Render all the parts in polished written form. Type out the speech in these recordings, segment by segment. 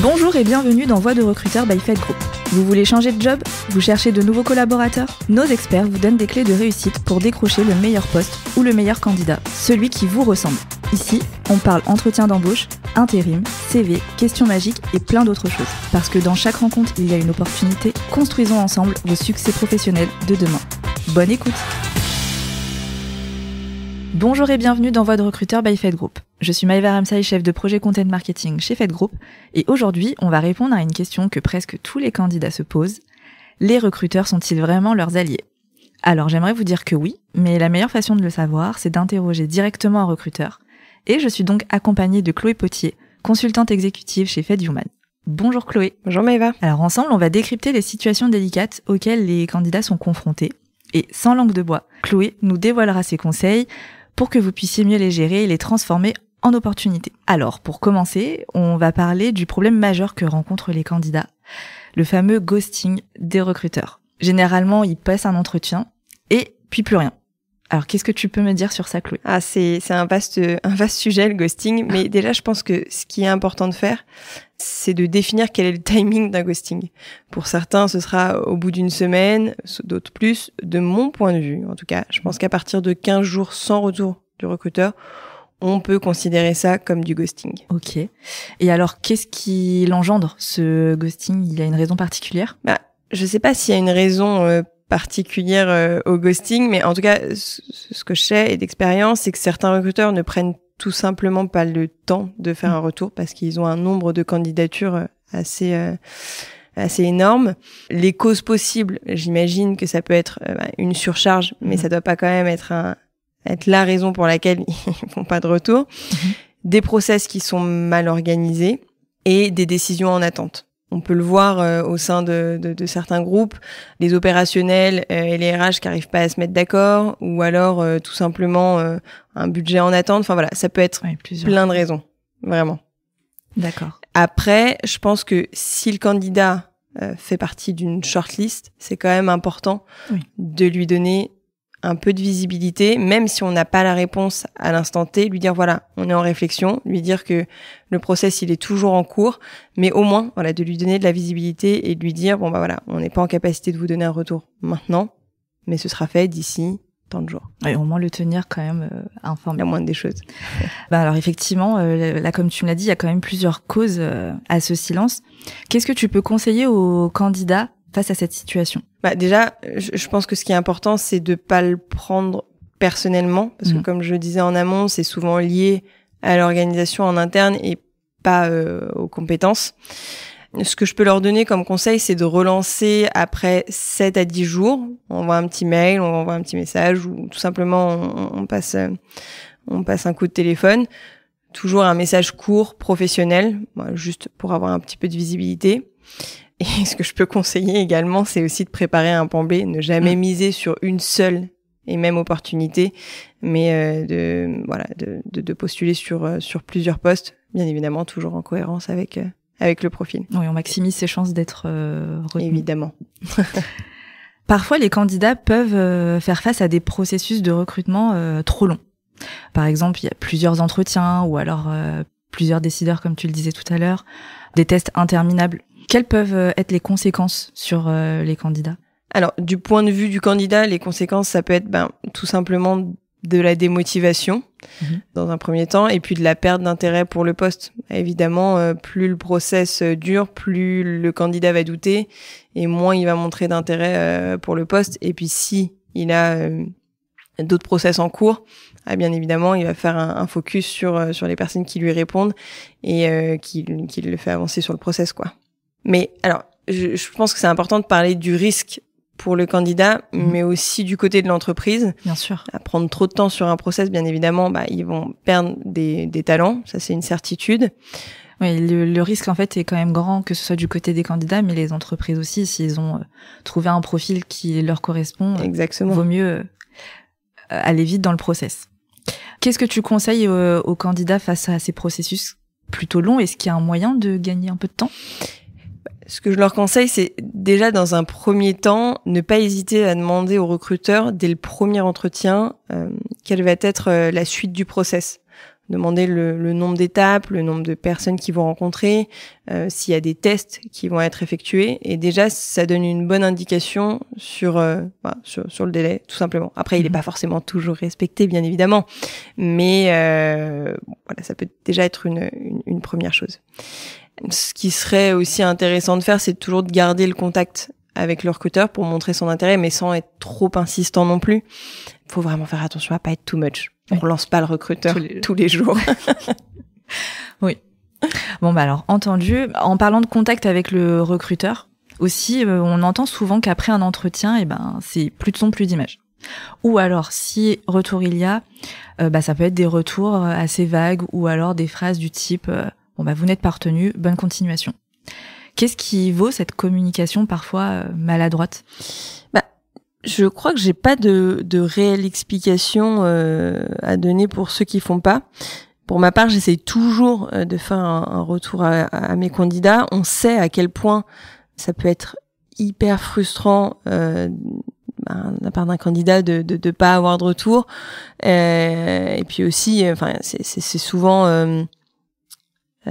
Bonjour et bienvenue dans Voix de recruteur by Fed Group. Vous voulez changer de job? Vous cherchez de nouveaux collaborateurs? Nos experts vous donnent des clés de réussite pour décrocher le meilleur poste ou le meilleur candidat, celui qui vous ressemble. Ici, on parle entretien d'embauche, intérim, CV, questions magiques et plein d'autres choses. Parce que dans chaque rencontre, il y a une opportunité. Construisons ensemble vos succès professionnels de demain. Bonne écoute! Bonjour et bienvenue dans Voix de recruteur by Fed Group. Je suis Maëva Ramsay, chef de projet Content Marketing chez Fed Group, et aujourd'hui, on va répondre à une question que presque tous les candidats se posent. Les recruteurs sont-ils vraiment leurs alliés? Alors, j'aimerais vous dire que oui, mais la meilleure façon de le savoir, c'est d'interroger directement un recruteur. Et je suis donc accompagnée de Chloé Potier, consultante exécutive chez Fed Human. Bonjour Chloé. Bonjour Maëva. Alors ensemble, on va décrypter les situations délicates auxquelles les candidats sont confrontés. Et sans langue de bois, Chloé nous dévoilera ses conseils pour que vous puissiez mieux les gérer et les transformer en opportunités. Alors, pour commencer, on va parler du problème majeur que rencontrent les candidats, le fameux ghosting des recruteurs. Généralement, ils passent un entretien et puis plus rien. Alors, qu'est-ce que tu peux me dire sur ça, Chloé? C'est un vaste sujet, le ghosting, mais déjà, je pense que ce qui est important de faire, c'est de définir quel est le timing d'un ghosting. Pour certains, ce sera au bout d'une semaine, d'autres plus. De mon point de vue, en tout cas, je pense qu'à partir de 15 jours sans retour du recruteur, on peut considérer ça comme du ghosting. Ok. Et alors, qu'est-ce qui l'engendre, ce ghosting? Il y a une raison particulière? Je sais pas s'il y a une raison particulière au ghosting, mais en tout cas, ce que je sais et d'expérience, c'est que certains recruteurs ne prennent tout simplement pas le temps de faire un retour parce qu'ils ont un nombre de candidatures assez énorme. Les causes possibles, j'imagine que ça peut être une surcharge, mais ça doit pas quand même être la raison pour laquelle ils font pas de retour. Des process qui sont mal organisés et des décisions en attente. On peut le voir au sein de certains groupes, les opérationnels et les RH qui arrivent pas à se mettre d'accord, ou alors tout simplement un budget en attente. Enfin voilà, ça peut être plein de raisons, vraiment. D'accord. Après, je pense que si le candidat fait partie d'une shortlist, c'est quand même important de lui donner un peu de visibilité, même si on n'a pas la réponse à l'instant T, lui dire voilà, on est en réflexion, lui dire que le process il est toujours en cours, mais au moins voilà, de lui donner de la visibilité et de lui dire bon bah voilà, on n'est pas en capacité de vous donner un retour maintenant, mais ce sera fait d'ici tant de jours. Et au moins le tenir quand même informé. La moindre des choses. Alors effectivement, là comme tu me l'as dit, il y a quand même plusieurs causes à ce silence. Qu'est-ce que tu peux conseiller aux candidats face à cette situation? Déjà, je pense que ce qui est important, c'est de pas le prendre personnellement, parce que comme je le disais en amont, c'est souvent lié à l'organisation en interne et pas aux compétences. Ce que je peux leur donner comme conseil, c'est de relancer après 7 à 10 jours. On envoie un petit mail, on envoie un petit message, ou tout simplement on passe un coup de téléphone. Toujours un message court, professionnel, juste pour avoir un petit peu de visibilité. Et ce que je peux conseiller également, c'est aussi de préparer un plan B, ne jamais miser sur une seule et même opportunité, mais de postuler sur plusieurs postes, bien évidemment toujours en cohérence avec le profil. Oui, on maximise ses chances d'être retenu. Évidemment. Parfois, les candidats peuvent faire face à des processus de recrutement trop longs. Par exemple, il y a plusieurs entretiens ou alors plusieurs décideurs, comme tu le disais tout à l'heure, des tests interminables. Quelles peuvent être les conséquences sur les candidats? Alors, du point de vue du candidat, les conséquences, ça peut être tout simplement de la démotivation dans un premier temps, et puis de la perte d'intérêt pour le poste. Évidemment, plus le process dure, plus le candidat va douter, et moins il va montrer d'intérêt pour le poste. Et puis, si il a d'autres process en cours, bien évidemment, il va faire un focus sur les personnes qui lui répondent et qui le fait avancer sur le process, quoi. Mais alors, je pense que c'est important de parler du risque pour le candidat, mais aussi du côté de l'entreprise. Bien sûr. À prendre trop de temps sur un process, bien évidemment, ils vont perdre des talents. Ça, c'est une certitude. Oui, le risque, en fait, est quand même grand, que ce soit du côté des candidats, mais les entreprises aussi, s'ils ont trouvé un profil qui leur correspond. Exactement. Vaut mieux aller vite dans le process. Qu'est-ce que tu conseilles aux candidats face à ces processus plutôt longs? Est-ce qu'il y a un moyen de gagner un peu de temps? Ce que je leur conseille, c'est déjà dans un premier temps, ne pas hésiter à demander au recruteur dès le premier entretien quelle va être la suite du process. demander le nombre d'étapes, le nombre de personnes qu'ils vont rencontrer, s'il y a des tests qui vont être effectués. Et déjà, ça donne une bonne indication sur le délai, tout simplement. Après, il n'est pas forcément toujours respecté, bien évidemment, mais voilà, ça peut déjà être une première chose. Ce qui serait aussi intéressant de faire, c'est toujours de garder le contact avec le recruteur pour montrer son intérêt, mais sans être trop insistant non plus. Il faut vraiment faire attention à pas être too much. On relance pas le recruteur tous les jours. Oui. Bon, alors, entendu. En parlant de contact avec le recruteur, aussi, on entend souvent qu'après un entretien, c'est plus de son, plus d'image. Ou alors, si retour il y a, ça peut être des retours assez vagues, ou alors des phrases du type vous n'êtes pas retenu, bonne continuation. Qu'est-ce qui vaut cette communication parfois maladroite ? Je crois que j'ai pas de réelle explication à donner pour ceux qui font pas. Pour ma part, j'essaye toujours de faire un retour à mes candidats. On sait à quel point ça peut être hyper frustrant de la part d'un candidat de pas avoir de retour. Et puis aussi, c'est souvent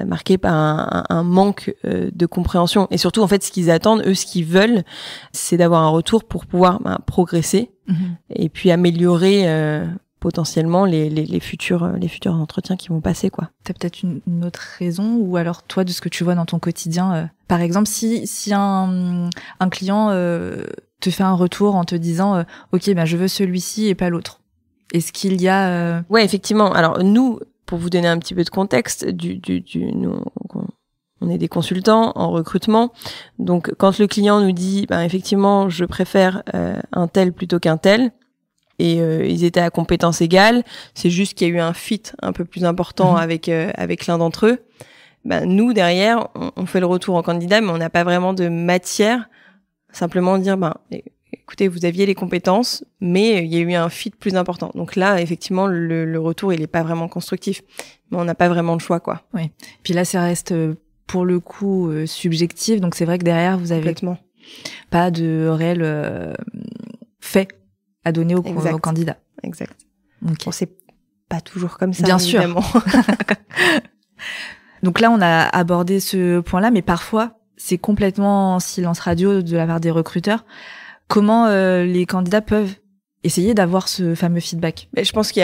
marqué par un manque de compréhension. Et surtout, en fait, ce qu'ils attendent, eux, ce qu'ils veulent, c'est d'avoir un retour pour pouvoir progresser et puis améliorer potentiellement les futurs entretiens qui vont passer, quoi. T'as peut-être une autre raison, ou alors toi, de ce que tu vois dans ton quotidien, par exemple, si un client te fait un retour en te disant ok, je veux celui-ci et pas l'autre. Est-ce qu'il y a Ouais, effectivement. Alors nous, pour vous donner un petit peu de contexte, nous, on est des consultants en recrutement. Donc, quand le client nous dit, effectivement, je préfère un tel plutôt qu'un tel, et ils étaient à compétences égales, c'est juste qu'il y a eu un fit un peu plus important avec l'un d'entre eux. Nous, derrière, on fait le retour en candidat, mais on n'a pas vraiment de matière. Simplement dire, écoutez, vous aviez les compétences, mais il y a eu un fit plus important. Donc là, effectivement, le retour, il est pas vraiment constructif. Mais on n'a pas vraiment le choix, quoi. Oui. Puis là, ça reste, pour le coup, subjectif. Donc c'est vrai que derrière, vous avez pas de réel fait à donner au candidat. Exact. Okay. Bon, c'est pas toujours comme ça, bien évidemment. Sûr. Donc là, on a abordé ce point-là, mais parfois, c'est complètement en silence radio de la part des recruteurs. Comment les candidats peuvent essayer d'avoir ce fameux feedback ? Je pense qu'il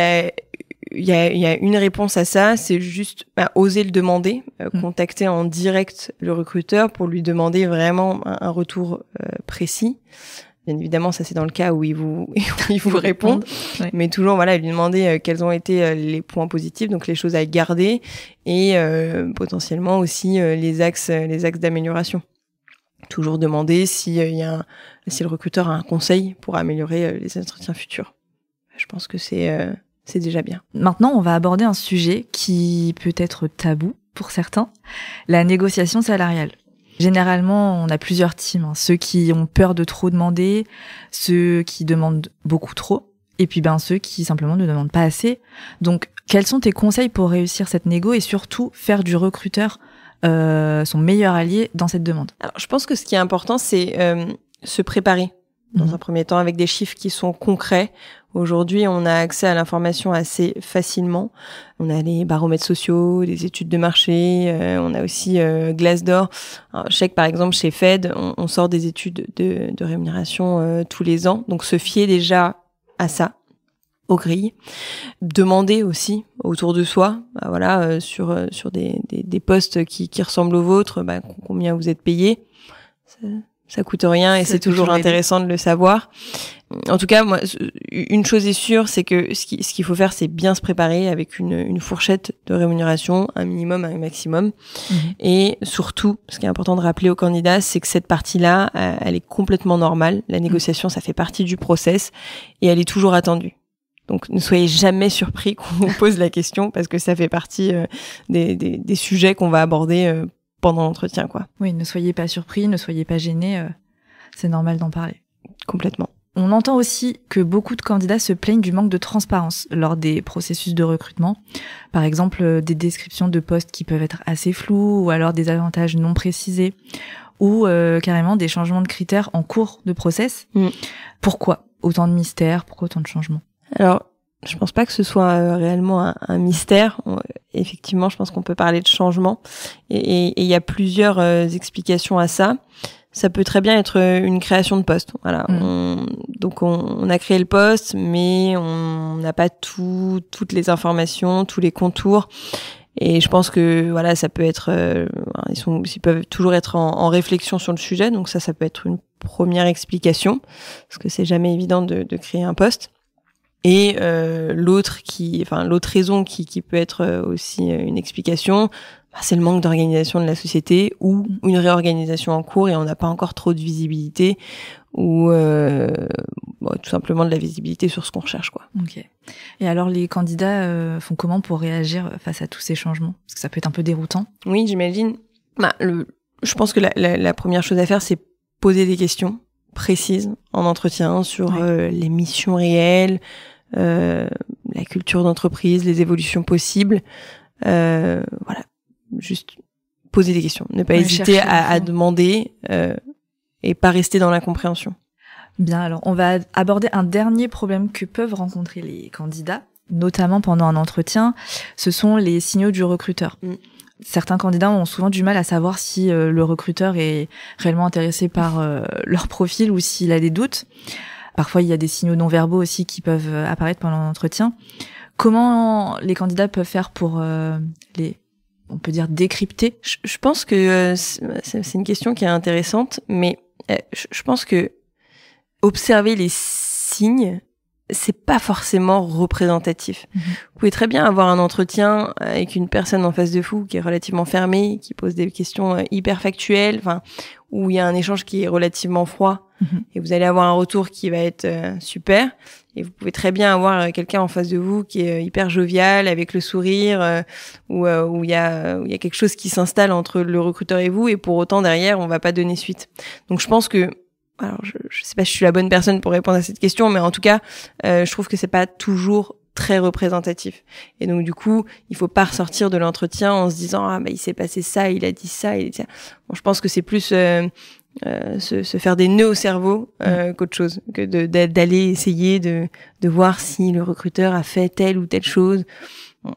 y a une réponse à ça, c'est juste oser le demander, contacter en direct le recruteur pour lui demander vraiment un retour précis. Bien évidemment, ça c'est dans le cas où il vous répond, ouais. Mais toujours lui demander quels ont été les points positifs, donc les choses à garder, et potentiellement aussi les axes d'amélioration. Toujours demander si le recruteur a un conseil pour améliorer les entretiens futurs. Je pense que c'est déjà bien. Maintenant, on va aborder un sujet qui peut être tabou pour certains, la négociation salariale. Généralement, on a plusieurs teams, ceux qui ont peur de trop demander, ceux qui demandent beaucoup trop, et puis ceux qui simplement ne demandent pas assez. Donc, quels sont tes conseils pour réussir cette négo et surtout faire du recruteur son meilleur allié dans cette demande ? Alors, je pense que ce qui est important, c'est se préparer dans un premier temps avec des chiffres qui sont concrets. Aujourd'hui, on a accès à l'information assez facilement. On a les baromètres sociaux, des études de marché, on a aussi Glassdoor. Alors, je sais que par exemple chez Fed, on sort des études de rémunération tous les ans. Donc se fier déjà à ça, aux grilles. Demander aussi autour de soi, sur des postes qui ressemblent aux vôtres, combien vous êtes payé. Ça coûte rien et c'est toujours intéressant de le savoir. En tout cas, moi, une chose est sûre, c'est que ce qu'il faut faire, c'est bien se préparer avec une fourchette de rémunération, un minimum, un maximum. Et surtout, ce qui est important de rappeler aux candidats, c'est que cette partie-là, elle est complètement normale. La négociation, ça fait partie du process et elle est toujours attendue. Donc, ne soyez jamais surpris qu'on vous pose la question parce que ça fait partie des sujets qu'on va aborder pendant l'entretien, quoi. Oui, ne soyez pas surpris, ne soyez pas gênés, c'est normal d'en parler. Complètement. On entend aussi que beaucoup de candidats se plaignent du manque de transparence lors des processus de recrutement. Par exemple, des descriptions de postes qui peuvent être assez floues, ou alors des avantages non précisés, ou carrément des changements de critères en cours de process. Pourquoi autant de mystères ? Pourquoi autant de changements ? Alors, Je pense pas que ce soit réellement un mystère. Effectivement, je pense qu'on peut parler de changement. Et il y a plusieurs explications à ça. Ça peut très bien être une création de poste. Voilà. Donc on a créé le poste, mais on n'a pas toutes les informations, tous les contours. Et je pense que voilà, ça peut être, ils peuvent toujours être en réflexion sur le sujet. Donc ça peut être une première explication, parce que c'est jamais évident de créer un poste. Et l'autre raison qui peut être aussi une explication, c'est le manque d'organisation de la société ou une réorganisation en cours et on n'a pas encore trop de visibilité ou tout simplement de la visibilité sur ce qu'on recherche, quoi. Ok. Et alors les candidats font comment pour réagir face à tous ces changements? Parce que ça peut être un peu déroutant. Oui, j'imagine. Je pense que la première chose à faire, c'est poser des questions précises en entretien sur les missions réelles, la culture d'entreprise, les évolutions possibles. Voilà. Juste poser des questions, ne pas hésiter à demander et pas rester dans l'incompréhension. Bien, alors on va aborder un dernier problème que peuvent rencontrer les candidats, notamment pendant un entretien, ce sont les signaux du recruteur. Certains candidats ont souvent du mal à savoir si le recruteur est réellement intéressé par leur profil ou s'il a des doutes. Parfois, il y a des signaux non-verbaux aussi qui peuvent apparaître pendant l'entretien. Comment les candidats peuvent faire pour on peut dire décrypter? Je pense que c'est une question qui est intéressante, mais je pense que observer les signes, c'est pas forcément représentatif. Vous pouvez très bien avoir un entretien avec une personne en face de vous qui est relativement fermée, qui pose des questions hyper factuelles, où il y a un échange qui est relativement froid, et vous allez avoir un retour qui va être super. Et vous pouvez très bien avoir quelqu'un en face de vous qui est hyper jovial, avec le sourire, où il y a quelque chose qui s'installe entre le recruteur et vous, et pour autant derrière on va pas donner suite. Donc je pense que, alors je sais pas si je suis la bonne personne pour répondre à cette question, mais en tout cas je trouve que c'est pas toujours très représentatif. Et donc du coup il faut pas ressortir de l'entretien en se disant il s'est passé ça, il a dit ça, il a dit ça. Bon, je pense que c'est plus se faire des nœuds au cerveau qu'autre chose, que d'aller essayer de voir si le recruteur a fait telle ou telle chose. Bon.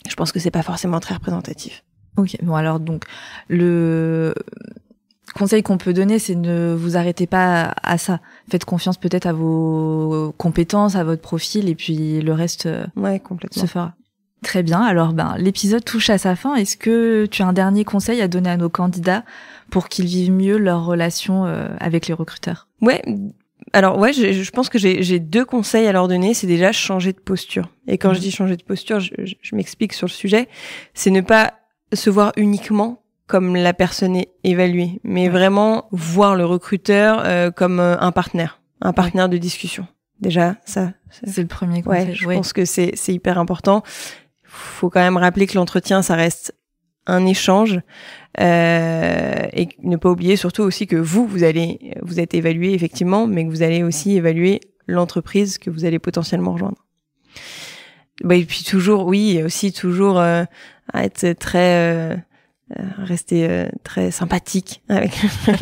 Je pense que c'est pas forcément très représentatif. Ok, bon alors donc le conseil qu'on peut donner, c'est ne vous arrêtez pas à ça. Faites confiance peut-être à vos compétences, à votre profil, et puis le reste complètement. se fera. Très bien, alors l'épisode touche à sa fin. Est-ce que tu as un dernier conseil à donner à nos candidats pour qu'ils vivent mieux leur relation avec les recruteurs? Je pense que j'ai 2 conseils à leur donner. C'est déjà changer de posture. Et quand je dis changer de posture, je m'explique sur le sujet. C'est ne pas se voir uniquement comme la personne est évaluée, mais vraiment voir le recruteur comme un partenaire de discussion. Déjà, ça, c'est le premier conseil. Je pense que c'est hyper important. Faut quand même rappeler que l'entretien, ça reste un échange, et ne pas oublier surtout aussi que vous êtes évalué effectivement, mais que vous allez aussi évaluer l'entreprise que vous allez potentiellement rejoindre. Et puis toujours, à être très rester très sympathique avec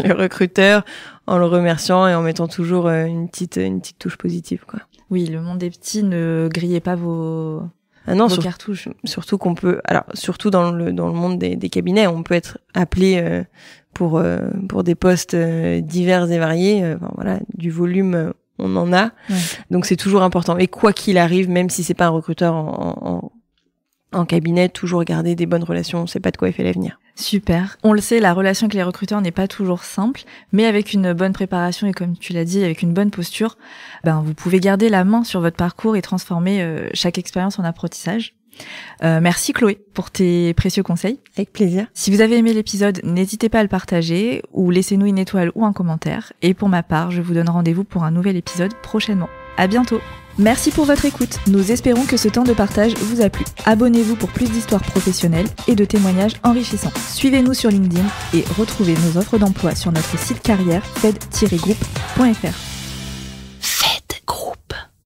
le recruteur en le remerciant et en mettant toujours une petite touche positive, quoi. Oui, le monde est petit, ne grillez pas vos cartouches. Surtout qu'on peut, surtout dans le monde des cabinets, on peut être appelé pour des postes divers et variés. Du volume, on en a. Ouais. Donc c'est toujours important. Et quoi qu'il arrive, même si c'est pas un recruteur en cabinet, toujours garder des bonnes relations. On sait pas de quoi est fait l'avenir. Super. On le sait, la relation avec les recruteurs n'est pas toujours simple, mais avec une bonne préparation et comme tu l'as dit, avec une bonne posture, vous pouvez garder la main sur votre parcours et transformer chaque expérience en apprentissage. Merci Chloé pour tes précieux conseils. Avec plaisir. Si vous avez aimé l'épisode, n'hésitez pas à le partager ou laissez-nous une étoile ou un commentaire. Et pour ma part, je vous donne rendez-vous pour un nouvel épisode prochainement. À bientôt. Merci pour votre écoute. Nous espérons que ce temps de partage vous a plu. Abonnez-vous pour plus d'histoires professionnelles et de témoignages enrichissants. Suivez-nous sur LinkedIn et retrouvez nos offres d'emploi sur notre site carrière fed-group.fr.